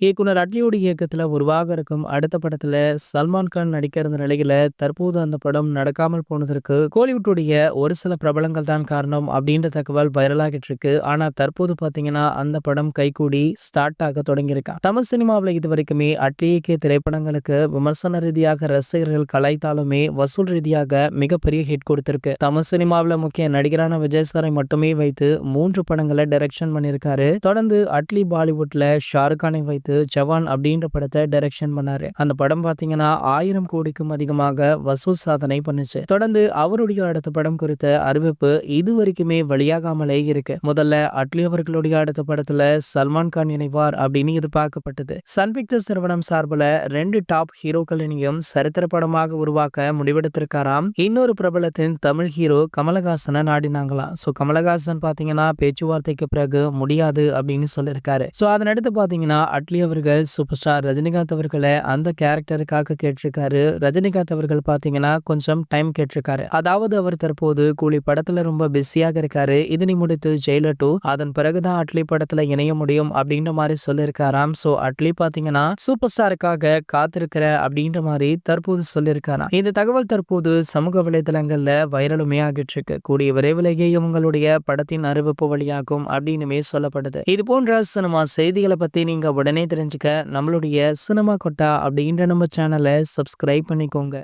இயக்குனர் அட்லியோட இயக்கத்துல உருவாக இருக்கும் அடுத்த படத்துல சல்மான் கான் நடிக்க இருந்த நிலையில தற்போது அந்த படம் நடக்காமல் போனதற்கு கோலிவுட்டுடைய ஒரு சில பிரபலங்கள் தான் காரணம் அப்படின்ற தகவல் வைரலாகிட்டு இருக்கு. ஆனா தற்போது பாத்தீங்கன்னா அந்த படம் கைகூடி ஸ்டார்ட் ஆக தொடங்கியிருக்கான். தமிழ் சினிமாவில் இது வரைக்குமே அட்லி இயக்கிய திரைப்படங்களுக்கு விமர்சன ரீதியாக ரசிகர்கள் கலாய்த்தாலுமே வசூல் ரீதியாக மிகப்பெரிய ஹிட் கொடுத்திருக்கு. தமிழ் சினிமாவில் முக்கிய நடிகரான விஜய் சாரை மட்டுமே வைத்து 3 படங்களை டைரக்ஷன் பண்ணியிருக்காரு. தொடர்ந்து அட்லி பாலிவுட்ல ஷாருக் கானை வைத்து ஜவான் அப்படின்ற படத்தை டைரக்ஷன் பண்ணாரு. அந்த படம் பாத்தீங்கன்னா 1000 கோடிக்கும் அதிகமாக வசூல் சாதனை பண்ணுச்சு. தொடர்ந்து அவருடைய அடுத்த படம் குறித்த அறிவிப்பு இது வரைக்குமே வெளியாகாமலே இருக்கு. முதல்ல அட்லி அவர்களுடைய அடுத்த படத்துல சல்மான் கான் இணைவார் அப்படின்னு எதிர்பார்க்கப்பட்டது. சன் பிக்சர்ஸ் நிறுவனம் சார்பில் 2 டாப் ஹீரோக்களினையும் சரித்திர படமாக உருவாக்க முடிவெடுத்திருக்காராம். இன்னொரு பிரபலத்தின் தமிழ் ஹீரோ கமலஹாசனை நாடினாங்களாம். சோ கமலஹாசன் பாத்தீங்கன்னா பேச்சுவார்த்தைக்கு பிறகு முடியாது அப்படின்னு சொல்லியிருக்காரு. சோ அதனடுத்து பாத்தீங்கன்னா அட்லி அவர்கள் சூப்பர் ஸ்டார் ரஜினிகாந்த் அவர்களை அந்த கேரக்டருக்காக கேட்டிருக்காரு. ரஜினிகாந்த் அவர்கள் பாத்தீங்கன்னா கொஞ்சம் டைம் கேட்டிருக்காரு. அதாவது அவர் தற்போது கூலி படத்துல ரொம்ப பிஸியாக இருக்காரு. இதனை முடித்து ஜெயிலர் 2 அதன் பிறகுதான் அட்லி படத்துல இணைய முடியும் அப்படின்ற மாதிரி சொல்லியிருக்காராம். சோ அட்லி பாத்தீங்கன்னா சூப்பர் ஸ்டாருக்காக காத்திருக்கிற அப்படின்ற மாதிரி தற்போது சொல்லியிருக்காராம். இந்த தகவல் தற்போது சமூக வலைதளங்கள்ல வைரலுமே ஆகிட்டு இருக்கு. கூடிய விரைவிலேயே இவங்களுடைய படத்தின் அறிவிப்பு வழியாகும் அப்படின்னுமே சொல்லப்படுது. இது போன்ற சினிமா செய்திகளை பத்தி நீங்க உடனே தெரிஞ்சுக்க நம்மளுடைய சினிமா கொட்டா அப்படின்ற நம்ம சேனலை சப்ஸ்கிரைப் பண்ணிக்கோங்க.